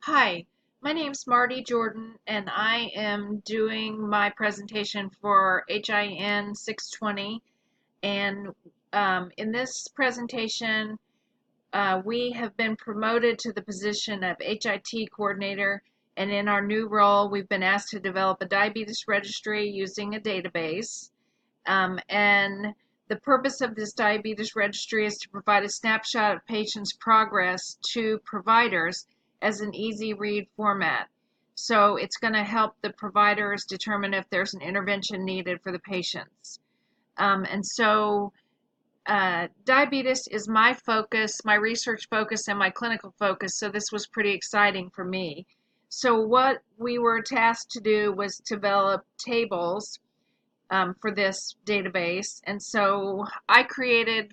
Hi, my name's Marty Jordan, and I am doing my presentation for HIN 620. And in this presentation, we have been promoted to the position of HIT coordinator, and in our new role, we've been asked to develop a diabetes registry using a database. And the purpose of this diabetes registry is to provide a snapshot of patients' progress to providers as an easy read format. So it's going to help the providers determine if there's an intervention needed for the patients. Diabetes is my focus, my research focus, and my clinical focus, so this was pretty exciting for me. So what we were tasked to do was develop tables for this database. And so I created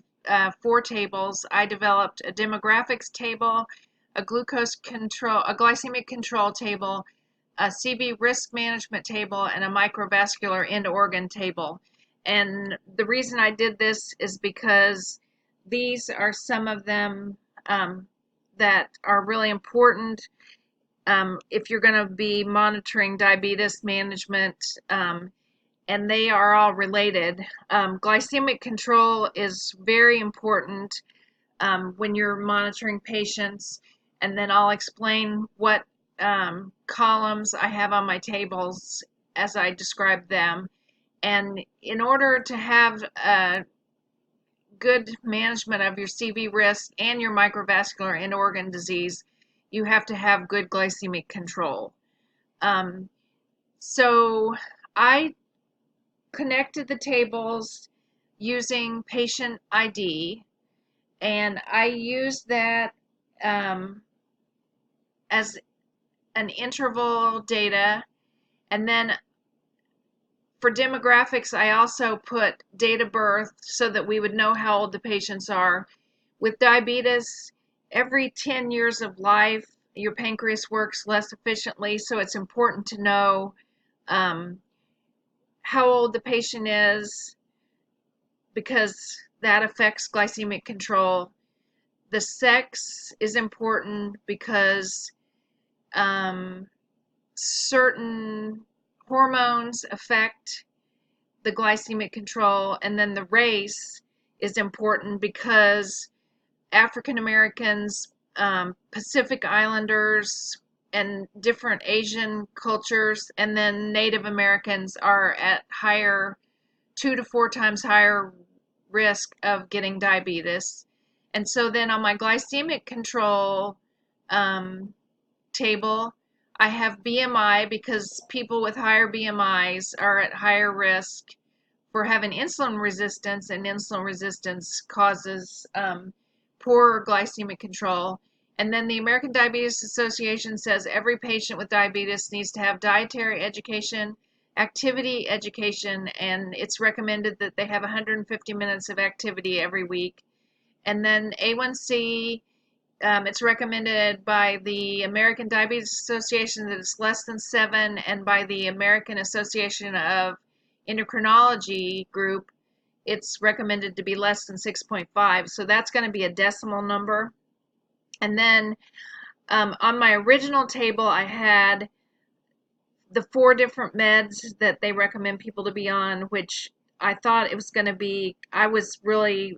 4 tables. I developed a demographics table, a glycemic control table, a CV risk management table, and a microvascular end organ table. And the reason I did this is because these are some of them that are really important if you're going to be monitoring diabetes management. And they are all related. Glycemic control is very important when you're monitoring patients, and then I'll explain what columns I have on my tables as I describe them. And in order to have a good management of your CV risk and your microvascular end organ disease, you have to have good glycemic control. So I connected the tables using patient ID, and I used that as an interval data. And then for demographics, I also put date of birth so that we would know how old the patients are. With diabetes, every 10 years of life, your pancreas works less efficiently, so it's important to know how old the patient is, because that affects glycemic control. The sex is important because certain hormones affect the glycemic control. And then the race is important because African Americans, Pacific Islanders, and different Asian cultures, and then Native Americans are at 2 to 4 times higher risk of getting diabetes. And so then on my glycemic control table, I have BMI because people with higher BMIs are at higher risk for having insulin resistance, and insulin resistance causes poor glycemic control. And then the American Diabetes Association says every patient with diabetes needs to have dietary education, activity education, and it's recommended that they have 150 minutes of activity every week. And then A1C, it's recommended by the American Diabetes Association that it's less than 7, and by the American Association of Endocrinology group, it's recommended to be less than 6.5. So that's going to be a decimal number. And then on my original table, I had the 4 different meds that they recommend people to be on, which I thought it was going to be, I was really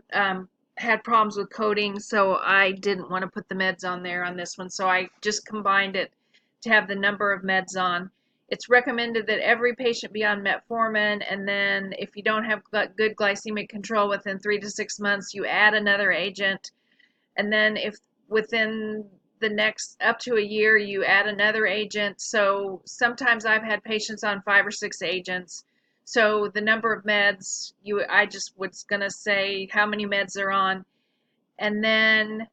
had problems with coding, so I didn't want to put the meds on there on this one, so I just combined it to have the number of meds on. It's recommended that every patient be on metformin, and then if you don't have good glycemic control within 3 to 6 months, you add another agent. And then if within the next up to a year, you add another agent. So sometimes I've had patients on 5 or 6 agents. So the number of meds, I just was going to say how many meds they're on. And then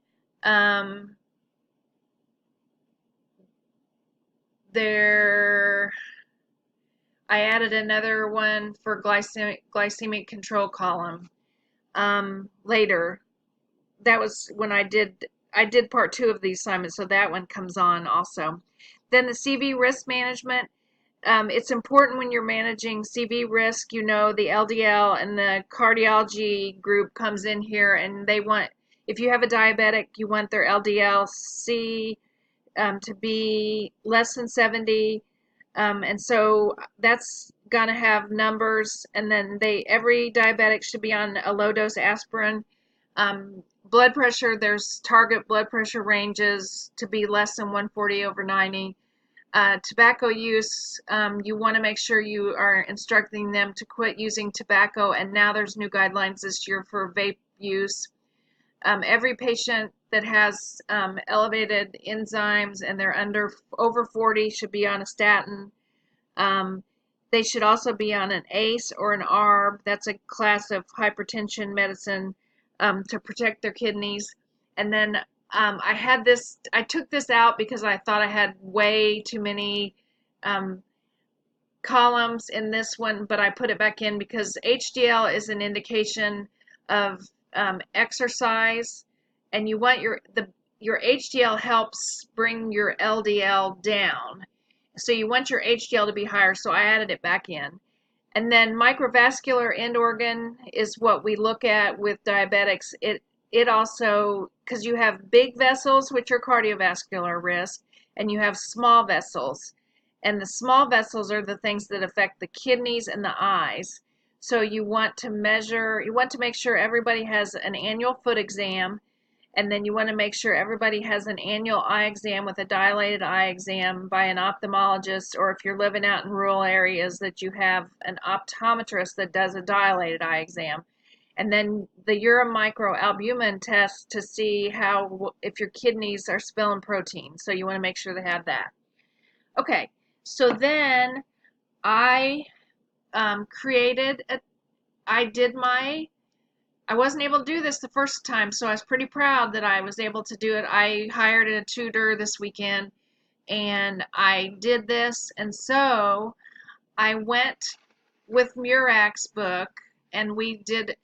I added another one for glycemic control column later. That was when I did part 2 of the assignment, so that one comes on also. Then the CV risk management. It's important when you're managing CV risk, the LDL and the cardiology group comes in here, and they want, if you have a diabetic, you want their LDL-C to be less than 70. And so that's gonna have numbers, and then every diabetic should be on a low dose aspirin. Blood pressure, there's target blood pressure ranges to be less than 140/90. Tobacco use, you want to make sure you are instructing them to quit using tobacco, and now there's new guidelines this year for vape use. Every patient that has elevated enzymes and they're over 40 should be on a statin. Um, they should also be on an ACE or an ARB. That's a class of hypertension medicine to protect their kidneys. And then I took this out because I thought I had way too many um, columns in this one, but I put it back in because HDL is an indication of exercise, and you want your HDL helps bring your LDL down. So you want your HDL to be higher, so I added it back in. And then microvascular end organ is what we look at with diabetics. It also, because you have big vessels, which are cardiovascular risk, and you have small vessels. And the small vessels are the things that affect the kidneys and the eyes. So you want to make sure everybody has an annual foot exam, and then you want to make sure everybody has an annual eye exam with a dilated eye exam by an ophthalmologist, or if you're living out in rural areas, that you have an optometrist that does a dilated eye exam. And then the uromicroalbumin test to see if your kidneys are spilling protein. So you want to make sure they have that. Okay, so then I I wasn't able to do this the first time, so I was pretty proud that I was able to do it. I hired a tutor this weekend and I did this. And so I went with Murak's book, and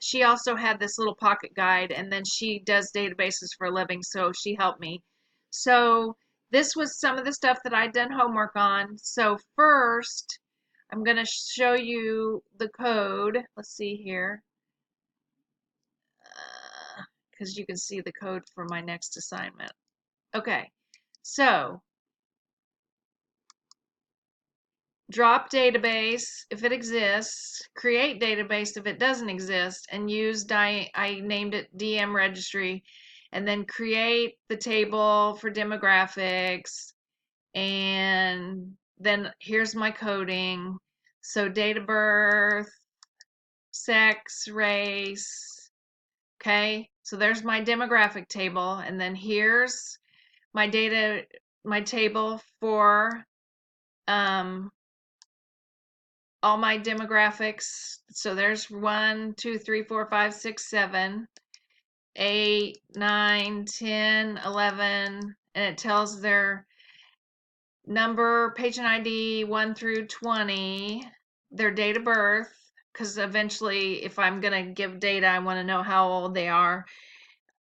she also had this little pocket guide, and then she does databases for a living, so she helped me. So this was some of the stuff that I'd done homework on. So first, I'm going to show you the code. Let's see here, because you can see the code for my next assignment. Okay, so drop database if it exists, create database if it doesn't exist, and I named it DM registry, and then create the table for demographics, and then here's my coding. So date of birth, sex, race, okay? So there's my demographic table, and then here's my table for all my demographics. So there's 1, 2, 3, 4, 5, 6, 7, 8, 9, 10, 11, and it tells their number, patient ID 1 through 20, their date of birth, because eventually if I'm going to give data, I want to know how old they are,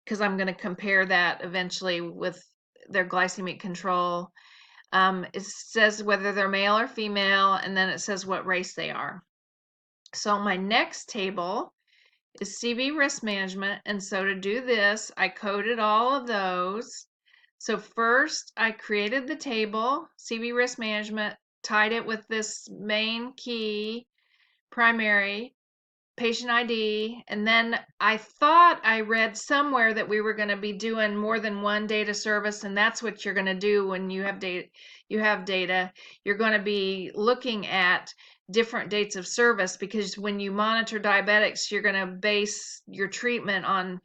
because I'm going to compare that eventually with their glycemic control. It says whether they're male or female, and then it says what race they are. So my next table is CV risk management, and so to do this, I coded all of those. So first, I created the table, CV risk management, tied it with this main key, primary, patient ID, and then I thought I read somewhere that we were going to be doing more than one data service, and that's what you're going to do when you have data. You're going to be looking at different dates of service, because when you monitor diabetics, you're going to base your treatment on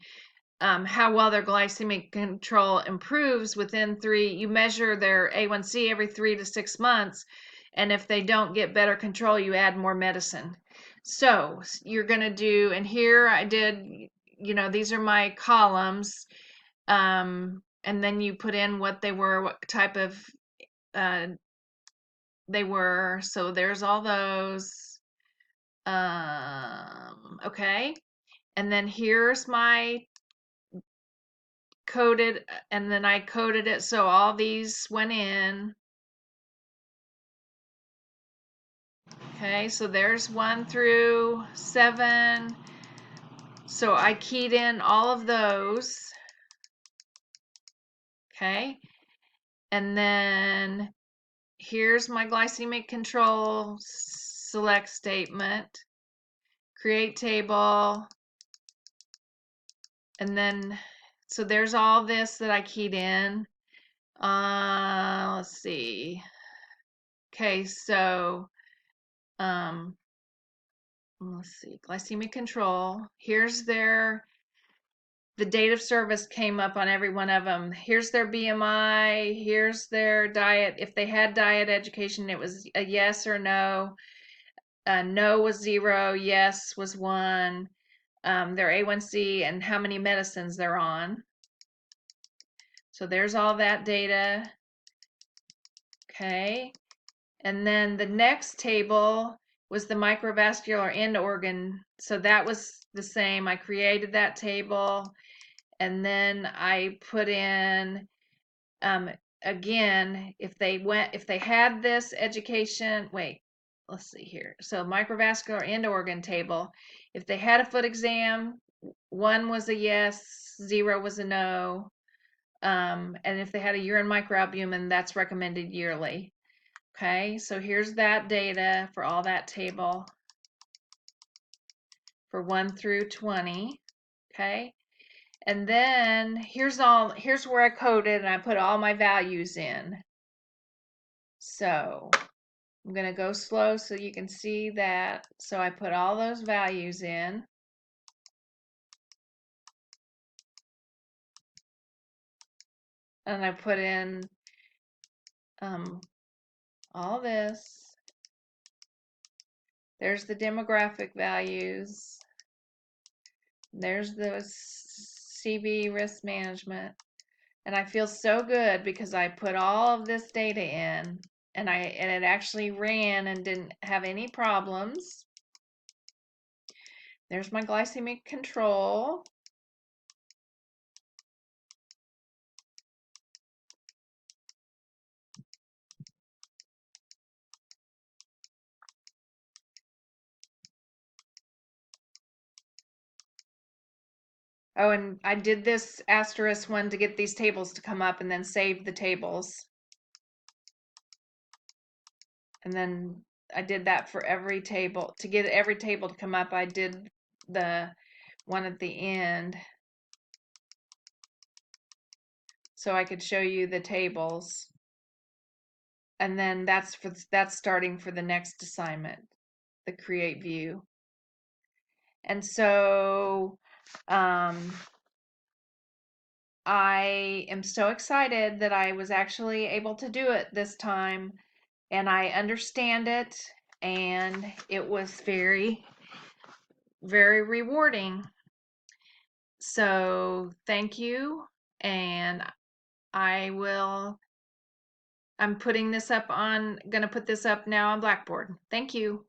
how well their glycemic control improves within you measure their A1C every 3 to 6 months, and if they don't get better control, you add more medicine. So you're going to do, and here I did, these are my columns, and then you put in what they were, what type of uh, they were. So there's all those. Okay. And then here's my coded, and then I coded it so all these went in. Okay, so there's 1 through 7. So I keyed in all of those. Okay, And then here's my glycemic control select statement, create table, and then, so there's all this that I keyed in. Let's see. Okay, so, let's see, glycemic control. Here's the date of service came up on every one of them. Here's their BMI. Here's their diet. If they had diet education, it was a yes or no. No was 0. Yes was 1. Their A1C and how many medicines they're on. So there's all that data. Okay. And then the next table was the microvascular end organ. So that was the same. I created that table. And then I put in, again, if they had this education, wait, let's see here. So microvascular end organ table. If they had a foot exam, 1 was a yes, 0 was a no. And if they had a urine microalbumin, that's recommended yearly. Okay, so here's that data for all that table for 1 through 20. Okay, and then here's where I coded and I put all my values in. So I'm going to go slow so you can see that. So I put all those values in. And I put in all this. There's the demographic values. There's the CV risk management. And I feel so good because I put all of this data in and it actually ran and didn't have any problems. There's my glycemic control. Oh, and I did this asterisk one to get these tables to come up and then save the tables. And then I did that for every table. To get every table to come up, I did the one at the end so I could show you the tables. And then that's starting for the next assignment, the create view. And so I am so excited that I was actually able to do it this time, and I understand it, and it was very, very rewarding. So thank you, and I'm putting this up on, gonna put this up now on Blackboard. Thank you.